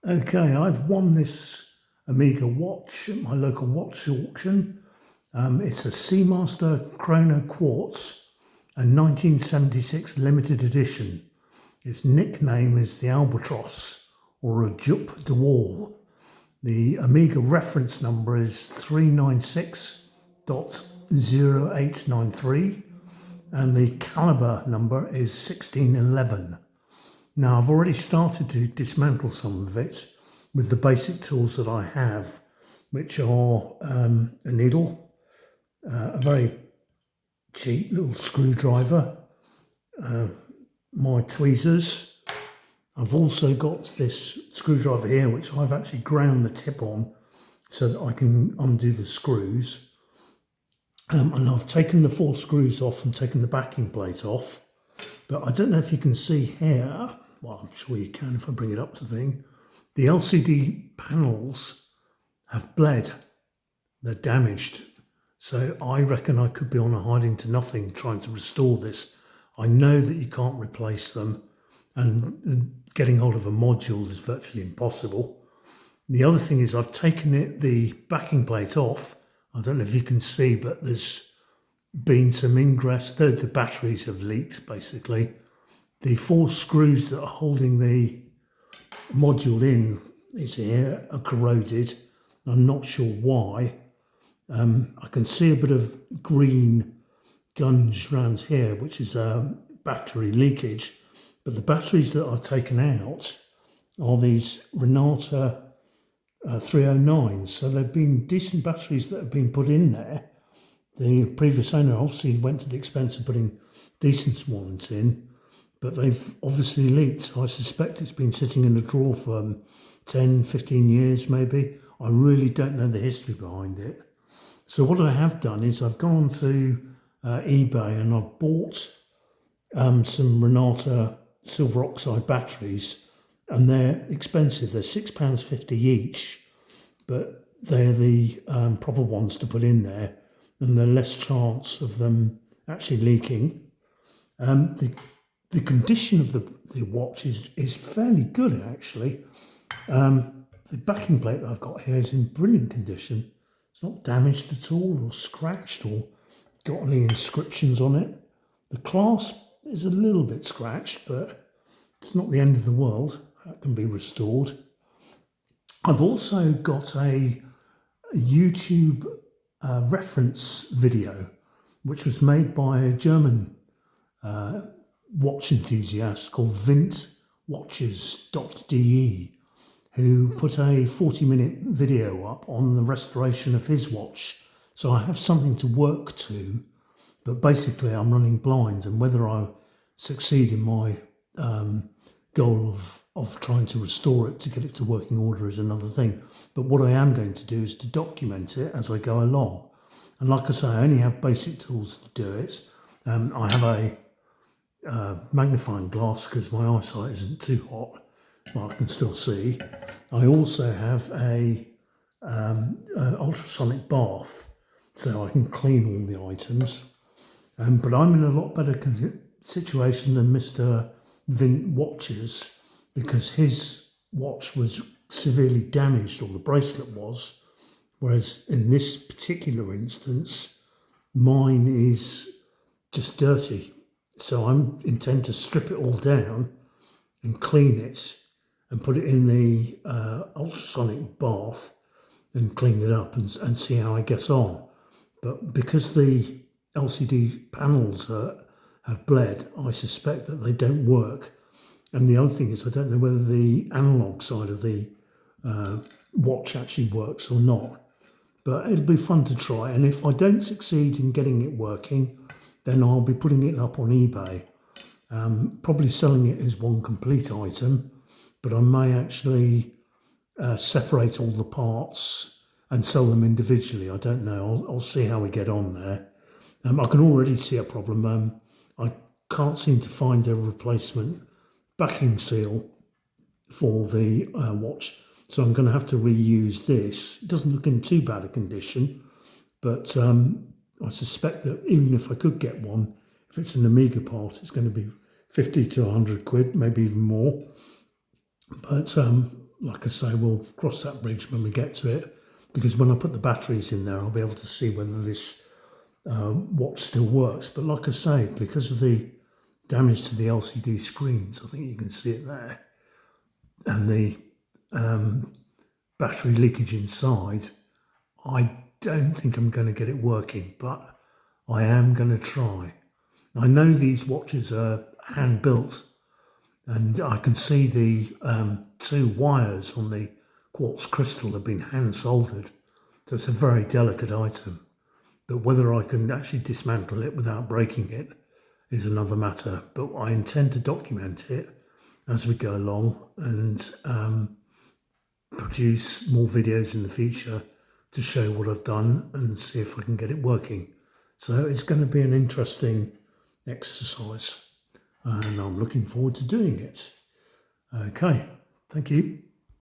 Okay, I've won this Amiga watch at my local watch auction. It's a Seamaster Chrono Quartz, a 1976 limited edition. Its nickname is the Albatross, or a Jup de Wall. The Amiga reference number is 396.0893 and the calibre number is 1611. Now, I've already started to dismantle some of it with the basic tools that I have, which are a needle, a very cheap little screwdriver, my tweezers. I've also got this screwdriver here, which I've actually ground the tip on so that I can undo the screws. And I've taken the 4 screws off and taken the backing plate off. But I don't know if you can see here, well, I'm sure you can if I bring it up to the thing. The LCD panels have bled. They're damaged. So I reckon I could be on a hiding to nothing trying to restore this. I know that you can't replace them, and getting hold of a module is virtually impossible. The other thing is I've taken the backing plate off. I don't know if you can see, but there's been some ingress. The batteries have leaked, basically. The 4 screws that are holding the module in are corroded. I'm not sure why. I can see a bit of green gunge around here, which is battery leakage. But the batteries that I've taken out are these Renata 309s. So they've been decent batteries that have been put in there. The previous owner obviously went to the expense of putting decent ones in, but they've obviously leaked. So I suspect it's been sitting in a drawer for 10, 15 years maybe. I really don't know the history behind it. So what I have done is I've gone to eBay and I've bought some Renata silver oxide batteries, and they're expensive. They're £6.50 each, but they're the proper ones to put in there, and there's less chance of them actually leaking. The condition of the watch is fairly good, actually. The backing plate that I've got here is in brilliant condition. It's not damaged at all or scratched or got any inscriptions on it. The clasp is a little bit scratched, but it's not the end of the world. That can be restored. I've also got a YouTube reference video, which was made by a German watch enthusiast called vintwatches.de, who put a 40-minute video up on the restoration of his watch. So I have something to work to, but basically I'm running blind, and whether I succeed in my goal of trying to restore it to get it to working order is another thing. But what I am going to do is to document it as I go along. And like I say, I only have basic tools to do it. I have a magnifying glass because my eyesight isn't too hot, but I can still see. I also have a ultrasonic bath, so I can clean all the items. But I'm in a lot better situation than Mr. Vint Watches, because his watch was severely damaged, or the bracelet was, whereas in this particular instance, mine is just dirty. So I intend to strip it all down and clean it and put it in the ultrasonic bath and clean it up and see how I get on. But because the LCD panels have bled, I suspect that they don't work. And the other thing is I don't know whether the analog side of the watch actually works or not. But it'll be fun to try. And if I don't succeed in getting it working, then I'll be putting it up on eBay. Probably selling it as one complete item, but I may actually separate all the parts and sell them individually. I don't know. I'll see how we get on there. I can already see a problem. I can't seem to find a replacement backing seal for the watch, so I'm going to have to reuse this. It doesn't look in too bad a condition, but I suspect that even if I could get one, if it's an Amiga part, it's going to be 50 to 100 quid, maybe even more. But like I say, we'll cross that bridge when we get to it, because when I put the batteries in there, I'll be able to see whether this watch still works. But like I say, because of the damage to the LCD screens, I think you can see it there, and the battery leakage inside, I don't think I'm going to get it working, but I am going to try. I know these watches are hand built, and I can see the 2 wires on the quartz crystal have been hand soldered, so it's a very delicate item. But whether I can actually dismantle it without breaking it is another matter. But I intend to document it as we go along and produce more videos in the future to show what I've done and see if I can get it working. So it's going to be an interesting exercise, and I'm looking forward to doing it. Okay, thank you.